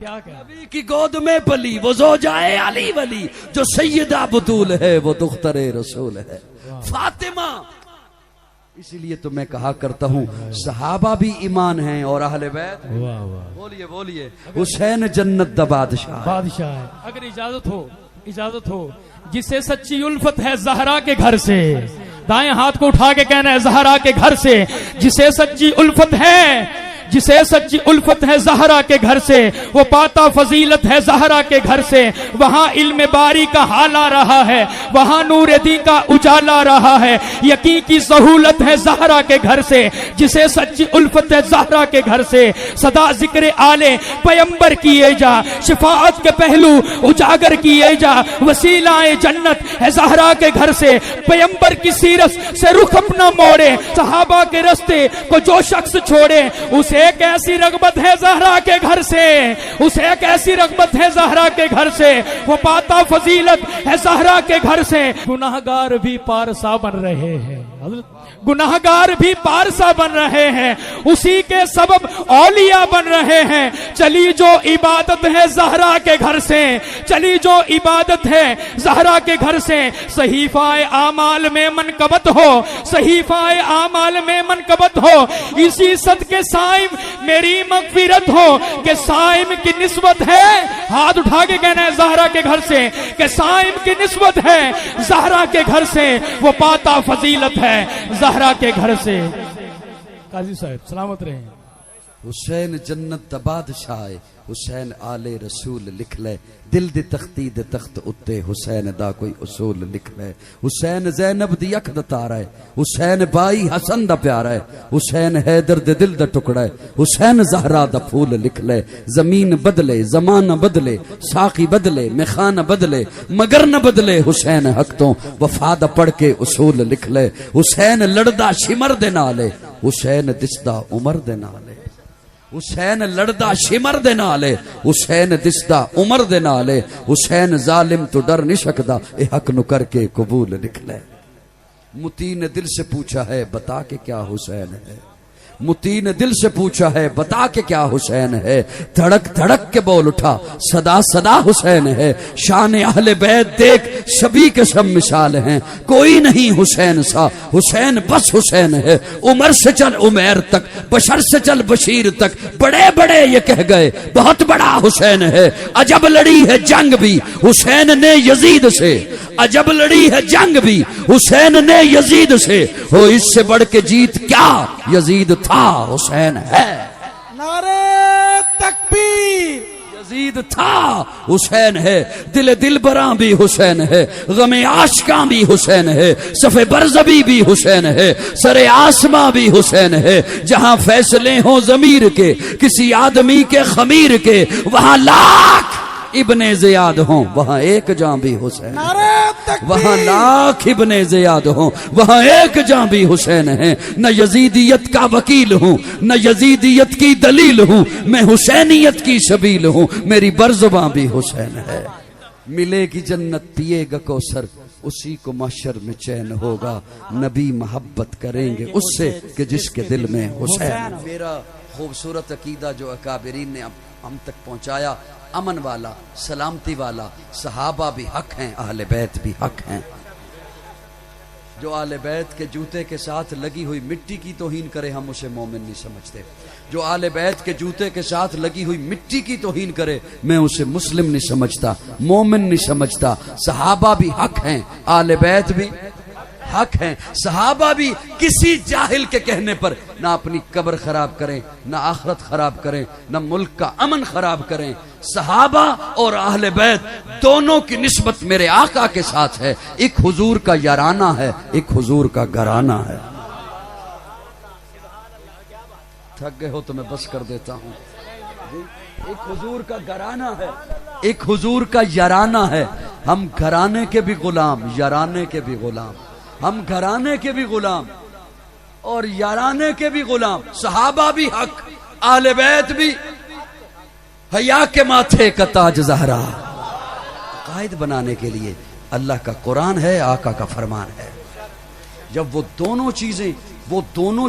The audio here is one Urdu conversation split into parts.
نبی کی گود میں پلی وہ زوجائے علی ولی، جو سیدہ بطول ہے وہ دختر رسول ہے فاطمہ۔ اسی لیے تو میں کہا کرتا ہوں صحابہ بھی ایمان ہیں اور اہل بیت بولیے بولیے حسین جنت دا بادشاہ ہے۔ اگر اجازت ہو جسے سچی الفت ہے زہرا کے گھر سے، دائیں ہاتھ کو اٹھا کے کہنا ہے زہرا کے گھر سے، جسے سچی الفت ہے زہرا کے گھر سے، وہ پاتا فضیلت ہے زہرا کے گھر سے، وہاں علم باری کا حال آ رہا ہے، وہاں نور دین کا اجالا رہا ہے، یقین کی سہولت ہے زہرا کے گھر سے، جسے سچی الفت ہے زہرا کے گھر سے، صدا ذکر آلے پیمبر کیے جا، شفاعت کے پہلو اجاگر کیے جا، وسیلہ جنت ہے زہرا کے گھر سے، پیمبر کی سیرت سے رخ اپنا موڑے، صحابہ کے رستے کو جو شخص چھوڑے، اسے ایک ایسی رغبت ہے زہرا کے گھر سے، اسے ایک ایسی رغبت ہے زہرا کے گھر سے، وہ پاتا فضیلت ہے زہرا کے گھر سے۔ گناہگار بھی پارسا بن رہے ہیں، گناہگار بھی پارسا بن رہے ہیں، اسی کے سبب اولیاء بن رہے ہیں۔ چلی جو عبادت ہے زہرا کے گھر سے، چلی جو عبادت ہے زہرا کے گھر سے، صحیفہ اعمال میں منقبت ہو، صحیفہ اعمال میں منقبت ہو، اسی صدقے صائم میری مغفرت ہو، کہ صائم کی نسبت ہے، ہاتھ اٹھا کے کہنا ہے زہرا کے گھر سے، کہ صائم کی نسبت ہے زہرا کے گھر سے، وہ پاتا فضیلت ہے زہرا کے گھر سے۔ قاضی صاحب سلامت رہیں۔ حسین جنت دا بادشاہ حسین آل رسول لکھ لے، دل دی تختی دے تخت اتے حسین دا کوئی اصول لکھ لے، حسین زینب دی اکھ دا تارا ہے، حسین بائی حسن دا پیارا ہے، حسین حیدر دے دل دا ٹکڑا ہے، حسین زہرا دا پھول لکھ لے، زمین بدلے زمانہ بدلے ساقی بدلے میخانہ بدلے مگر نہ بدلے حسین حق تو وفا دا پڑھ کے اصول لکھ لے، حسین لڑدا شمر دے نالے حسین دسدا عمر دے نالے، حسین لڑدا شمر دے نالے حسین دسدا عمر دے نالے، حسین ظالم تو ڈر نہیں سکدا اے حق نو کر کے قبول لکھ لے۔ متی نے دل سے پوچھا ہے بتا کے کیا حسین ہے، متی نے دل سے پوچھا ہے بتا کے کیا حسین ہے، دھڑک دھڑک کے بول اٹھا صدا صدا حسین ہے، شان اہل بیت دیکھ سبھی کے سب مثال ہیں، کوئی نہیں حسین سا حسین بس حسین ہے، عمر سے چل عمیر تک بشر سے چل بشیر تک، بڑے بڑے یہ کہہ گئے بہت بڑا حسین ہے، عجب لڑی ہے جنگ بھی حسین نے یزید سے، عجب لڑی ہے جنگ بھی حسین نے یزید سے، ہو اس سے بڑھ کے جیت کیا یزید تھا حسین ہے، نعرہ تکبیر، یزید تھا حسین ہے، دل دل براں بھی حسین ہے، غم عاشقاں بھی حسین ہے، صف برزبی بھی حسین ہے، سر آسماں بھی حسین ہے، جہاں فیصلے ہوں ضمیر کے کسی آدمی کے خمیر کے، وہاں لاکھ ابن زیاد ہوں وہاں ایک جاں بھی حسین، نعرہ تکبیر، وہاں لاکھ ابن زیاد ہوں وہاں ایک جاں بھی حسین ہے، نہ یزیدیت کا وکیل ہوں نہ یزیدیت کی دلیل ہوں، میں حسینیت کی سبیل ہوں، میری برزباں بھی حسین ہے، ملے گی جنت پیے گا کوثر اسی کو محشر میں چین ہوگا، نبی محبت کریں گے اس سے کہ جس کے دل میں حسین۔ میرا خوبصورت عقیدہ جو اکابرین نے ہم تک پہنچایا، امن والا سلامتی والا، صحابہ بھی حق ہیں اہل بیت بھی حق ہیں، جو اہل بیت کے جوتے کے ساتھ لگی ہوئی مٹی کی توہین کرے ہم اسے مومن نہیں سمجھتے، جو اہل بیت کے جوتے کے ساتھ لگی ہوئی مٹی کی توہین کرے میں اسے مسلم نہیں سمجھتا مومن نہیں سمجھتا، صحابہ بھی حق ہیں اہل بیت بھی حق ہیں، صحابہ بھی کسی جاہل کے کہنے پر نہ اپنی قبر خراب کریں نہ آخرت خراب کریں نہ ملک کا امن خراب کریں، صحابہ اور اہل بیت دونوں کی نسبت میرے آقا کے ساتھ ہے، ایک حضور کا یارانہ ہے ایک حضور کا گھرانہ ہے۔ تھک گئے ہو تو میں بس کر دیتا ہوں، ایک حضور کا گھرانہ ہے ایک حضور کا یارانہ ہے، ہم گھرانے کے بھی غلام یارانے کے بھی غلام، ہم گھرانے کے بھی غلام اور یارانے کے بھی غلام، صحابہ بھی حق اہل بیت بھی، حیا کے ماتھے کا تاج زہرا، قائد بنانے کے لیے اللہ کا قرآن ہے آقا کا فرمان ہے، جب وہ دونوں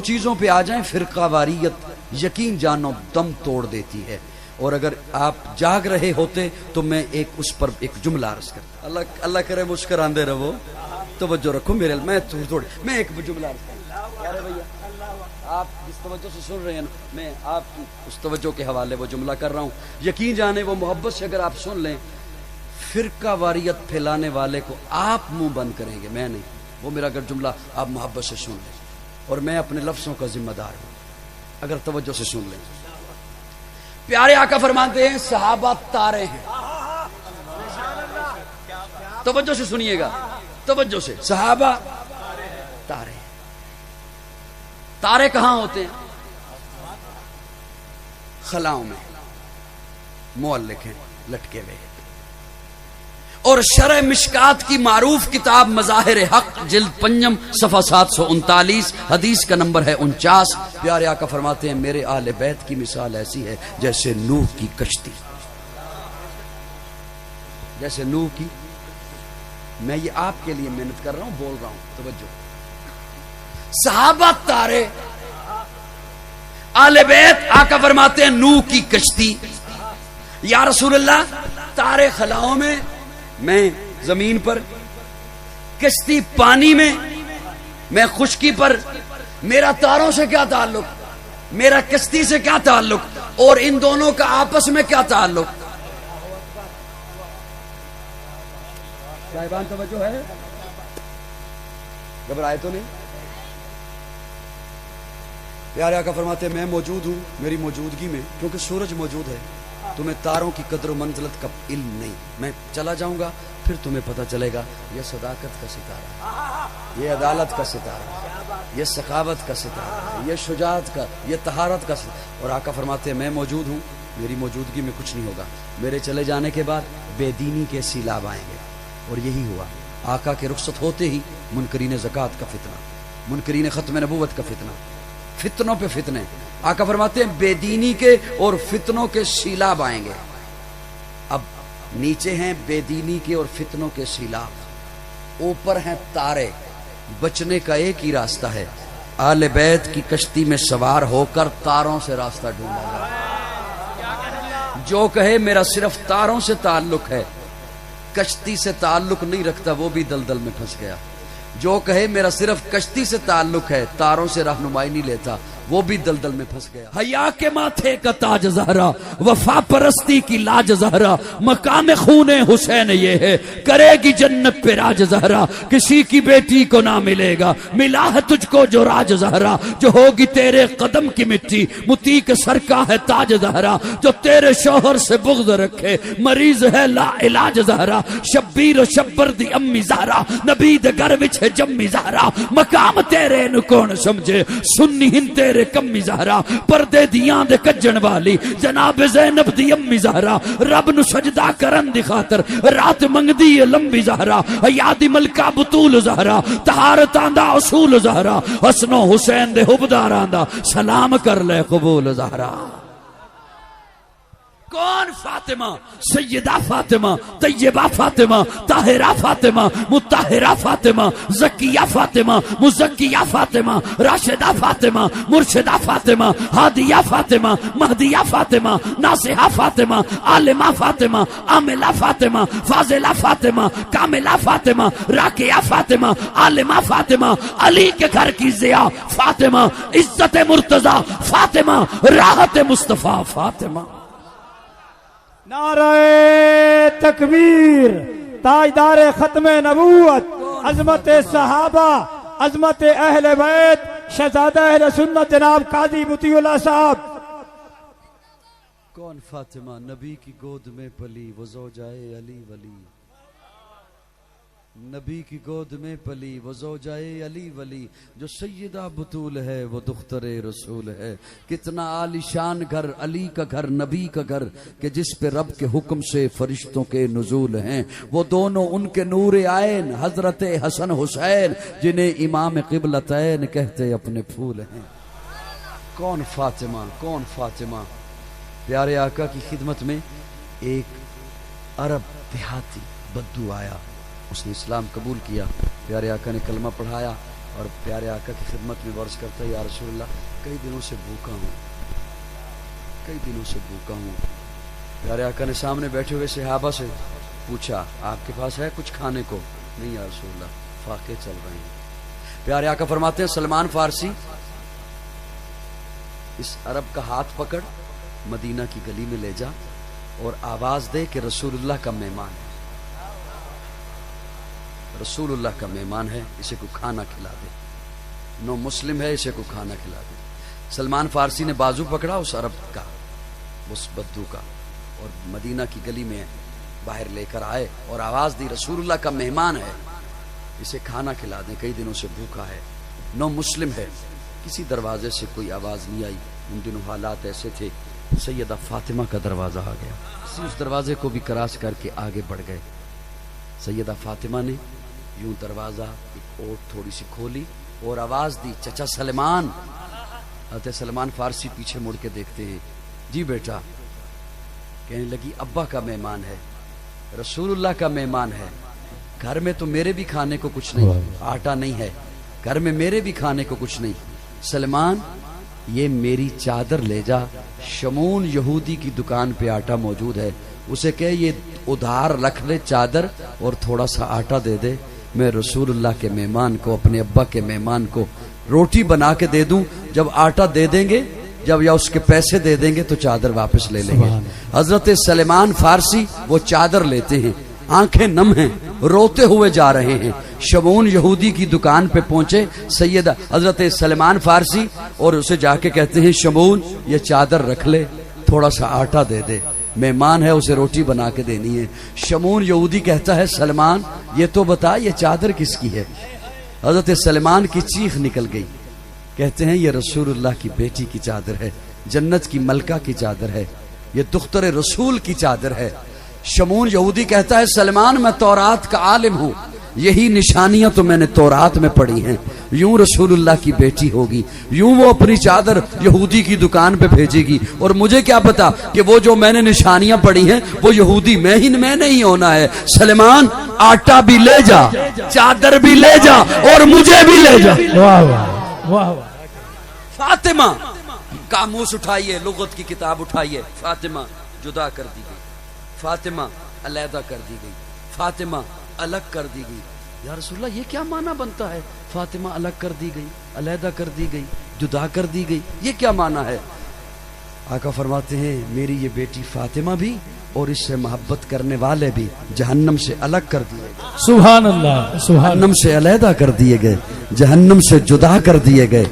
چیزوں پہ آ جائیں فرقہ واریت یقین جانو دم توڑ دیتی ہے، اور اگر آپ جاگ رہے ہوتے تو میں ایک اس پر ایک جملہ عرض کرتا. اللہ کرے مسکراندے رہو, توجہ رکھو میرے, میں ایک جملہ عرض کرتا. آپ جس توجہ سے سن رہے ہیں میں آپ کی اس توجہ کے حوالے وہ جملہ کر رہا ہوں. یقین جانے وہ محبت سے اگر آپ سن لیں, فرقہ واریت پھیلانے والے کو آپ منہ بند کریں گے, میں نہیں. وہ میرا اگر جملہ آپ محبت سے سن لیں, اور میں اپنے لفظوں کا ذمہ دار ہوں, اگر توجہ سے سن لیں. پیارے آقا فرماتے ہیں صحابہ تارے ہیں. توجہ سے سنیے گا, توجہ سے. صحابہ تارے ہیں. تارے کہاں ہوتے ہیں؟ خلاؤں میں معلق ہیں لٹکے ہوئے. اور شرح مشکات کی معروف کتاب مظاہر حق جلد 5 صفحہ 739 حدیث کا نمبر ہے 49. پیارے آقا فرماتے ہیں میرے اہل بیت کی مثال ایسی ہے جیسے نوح کی کشتی. جیسے نوح کی, میں یہ آپ کے لیے محنت کر رہا ہوں, بول رہا ہوں, توجہ. صحابہ تارے, اہل بیت آقا فرماتے ہیں نوح کی کشتی. یا رسول اللہ تارے خلاؤں میں زمین پر, کشتی پانی میں خشکی پر. میرا تاروں سے کیا تعلق, میرا کشتی سے کیا تعلق, اور ان دونوں کا آپس میں کیا تعلق؟ صاحبان توجہ ہے, گھبرائے تو نہیں. پیارے آقا فرماتے ہیں میں موجود ہوں, میری موجودگی میں, کیونکہ سورج موجود ہے, تمہیں تاروں کی قدر و منزلت کا علم نہیں. میں چلا جاؤں گا پھر تمہیں پتہ چلے گا یہ صداقت کا ستارہ, یہ عدالت کا ستارہ, یہ سخاوت کا ستارہ, یہ شجاعت کا, یہ طہارت کا ستارہ. اور آقا فرماتے ہیں میں موجود ہوں, میری موجودگی میں کچھ نہیں ہوگا. میرے چلے جانے کے بعد بے دینی کے سیلاب آئیں گے. اور یہی ہوا. آقا کے رخصت ہوتے ہی منکرین زکوٰۃ کا فتنہ, منکرین ختم نبوت کا فتنہ, فتنوں پہ فتنے. آقا فرماتے ہیں بے دینی کے اور فتنوں کے سیلاب آئیں گے. اب نیچے ہیں بے دینی کے اور فتنوں کے سیلاب, اوپر ہیں تارے. بچنے کا ایک ہی راستہ ہے, آل بیت کی کشتی میں سوار ہو کر تاروں سے راستہ ڈھونڈا جائے. جو کہے میرا صرف تاروں سے تعلق ہے, کشتی سے تعلق نہیں رکھتا, وہ بھی دلدل میں پھنس گیا. جو کہے میرا صرف کشتی سے تعلق ہے, تاروں سے رہنمائی نہیں لیتا, وہ بھی دلدل میں پھنس گیا. حیا کے ماتھے کا تاج زہرا, وفا پرستی کی لاج زہرا, مقام خون حسین یہ ہے, کرے گی جنت پہ راج زہرا. کسی کی بیٹی کو نہ ملے گا ملا ہے تجھ کو جو راج زہرا, جو ہوگی تیرے قدم کی مٹی متی کے سر کا ہے تاج زہرا. جو تیرے شوہر سے بغض رکھے مریض ہے لا علاج زہرا. شبیر و شبر دی امی زہرا, نبی دے گھر وچ ہے جمی زہرا. مقام تیرے نو کون سمجھے سنی ہن تیرے کمی زہرا. پردے دیاں دے کجن والی جناب زینب دی امی زہرا, رب نو سجدہ کرن دی خاطر رات منگدی لمبی زہرا. یادی ملکہ بطول زہرا, طہارتاں دا اصول زہرا, حسن و حسین دے حبداراں دا سلام کر لے قبول زہرا. کون فاطمہ؟ سیدہ فاطمہ, طیبہ فاطمہ, طاہرہ فاطمہ, مطہرہ فاطمہ, زکیہ فاطمہ, مزکیہ فاطمہ, راشدہ فاطمہ, مرشدہ فاطمہ, ہادیہ فاطمہ, مہدیہ فاطمہ, ناصحہ فاطمہ, عالمہ فاطمہ, عاملہ فاطمہ, فاضلہ فاطمہ, کاملہ فاطمہ, راکیہ فاطمہ, عالمہ فاطمہ, علی کے گھر کی ضیاء فاطمہ, عزت مرتضی فاطمہ, راحت مصطفیٰ فاطمہ. نعرہ تکبیر, تاجدار ختم نبوت, عظمت صحابہ, عظمت اہل بیت, شہزادہ اہل سنت جناب قاضی مطیع اللہ صاحب. کون فاطمہ نبی کی گود میں پلی وہ زوجائے علی ولی, نبی کی گود میں پلی وہ زوجائے علی ولی. جو سیدہ بطول ہے وہ دختر رسول ہے. کتنا عالی شان گھر, علی کا گھر, نبی کا گھر, کہ جس پہ رب کے حکم سے فرشتوں کے نزول ہیں. وہ دونوں ان کے نور عین حضرت حسن حسین, جنہیں امام قبلتین کہتے اپنے پھول ہیں. کون فاطمہ, کون فاطمہ. پیارے آقا کی خدمت میں ایک عرب دیہاتی بدو آیا, اس نے اسلام قبول کیا. پیارے آقا نے کلمہ پڑھایا اور پیارے آقا کی خدمت میں عرض کرتا ہے یا رسول اللہ کئی دنوں سے بھوکا ہوں, کئی دنوں سے بھوکا ہوں, پیارے آقا نے سامنے بیٹھے ہوئے صحابہ سے پوچھا آپ کے پاس ہے کچھ کھانے کو؟ نہیں یا رسول اللہ، فاقے چل رہے ہیں۔ پیارے آقا فرماتے ہیں سلمان فارسی اس عرب کا ہاتھ پکڑ مدینہ کی گلی میں لے جا اور آواز دے کہ رسول اللہ کا مہمان ہے، رسول اللہ کا مہمان ہے، اسے کو کھانا کھلا دے، نو مسلم ہے، اسے کو کھانا کھلا دے۔ سلمان فارسی نے بازو پکڑا اس عرب کا، اس بدو کا، اور مدینہ کی گلی میں باہر لے کر آئے اور آواز دی رسول اللہ کا مہمان ہے، اسے کھانا کھلا دیں، کئی دنوں سے بھوکا ہے، نو مسلم ہے۔ کسی دروازے سے کوئی آواز نہیں آئی، ان دنوں حالات ایسے تھے، سیدہ فاطمہ کا دروازہ آ گیا، اس دروازے کو بھی کراس کر کے آگے بڑھ گئے۔ سیدہ فاطمہ نے یوں دروازہ ایک اوٹ تھوڑی سی کھولی اور آواز دی چچا سلمان۔ حضرت سلمان فارسی پیچھے مڑ کے دیکھتے ہیں، جی بیٹا۔ کہنے لگی ابا کا مہمان ہے، رسول اللہ کا مہمان ہے، گھر میں تو میرے بھی کھانے کو کچھ نہیں، آٹا نہیں ہے گھر میں، میرے بھی کھانے کو کچھ نہیں۔ سلمان یہ میری چادر لے جا، شمون یہودی کی دکان پہ آٹا موجود ہے، اسے کہ یہ ادھار رکھ لے چادر اور تھوڑا سا آٹا دے دے، میں رسول اللہ کے مہمان کو، اپنے ابا کے مہمان کو روٹی بنا کے دے دوں، جب آٹا دے دیں گے، جب یا اس کے پیسے دے دیں گے تو چادر واپس لے لیں گے۔ حضرت سلمان فارسی وہ چادر لیتے ہیں، آنکھیں نم ہیں، روتے ہوئے جا رہے ہیں، شمون یہودی کی دکان پہ پہنچے سیدہ حضرت سلمان فارسی اور اسے جا کے کہتے ہیں شمون یہ چادر رکھ لے، تھوڑا سا آٹا دے دے، مہمان ہے اسے روٹی بنا کے دینی ہے۔ شمون یہودی کہتا ہے سلمان یہ تو بتا یہ چادر کس کی ہے؟ حضرت سلمان کی چیخ نکل گئی، کہتے ہیں یہ رسول اللہ کی بیٹی کی چادر ہے، جنت کی ملکہ کی چادر ہے، یہ دختر رسول کی چادر ہے۔ شمون یہودی کہتا ہے سلمان میں تورات کا عالم ہوں، یہی نشانیاں تو میں نے تورات میں پڑھی ہیں، یوں رسول اللہ کی بیٹی ہوگی، یوں وہ اپنی چادر یہودی کی دکان پہ بھیجے گی، اور مجھے کیا پتا کہ وہ جو میں نے نشانیاں پڑھی ہیں وہ یہودی میں نہیں ہونا ہے۔ سلمان آٹا بھی لے جا، چادر بھی لے جا اور مجھے بھی لے جا۔ واہ واہ واہ واہ۔ فاطمہ قاموس اٹھائیے، لغت کی کتاب اٹھائیے، فاطمہ جدا کر دی گئی، فاطمہ علیحدہ کر دی گئی، فاطمہ الگ کر دی گئی۔ یا رسول اللہ یہ کیا معنی بنتا ہے؟ فاطمہ الگ کر دی گئی، علیحدہ کر دی گئی، جدا کر دی گئی، یہ کیا معنی ہے؟ آقا فرماتے ہیں میری یہ بیٹی فاطمہ بھی اور اس سے محبت کرنے والے بھی جہنم سے الگ کر دیے گئے، سبحان اللہ، سبحان جہنم سے علیحدہ کر دیے گئے، جہنم سے جدا کر دیے گئے۔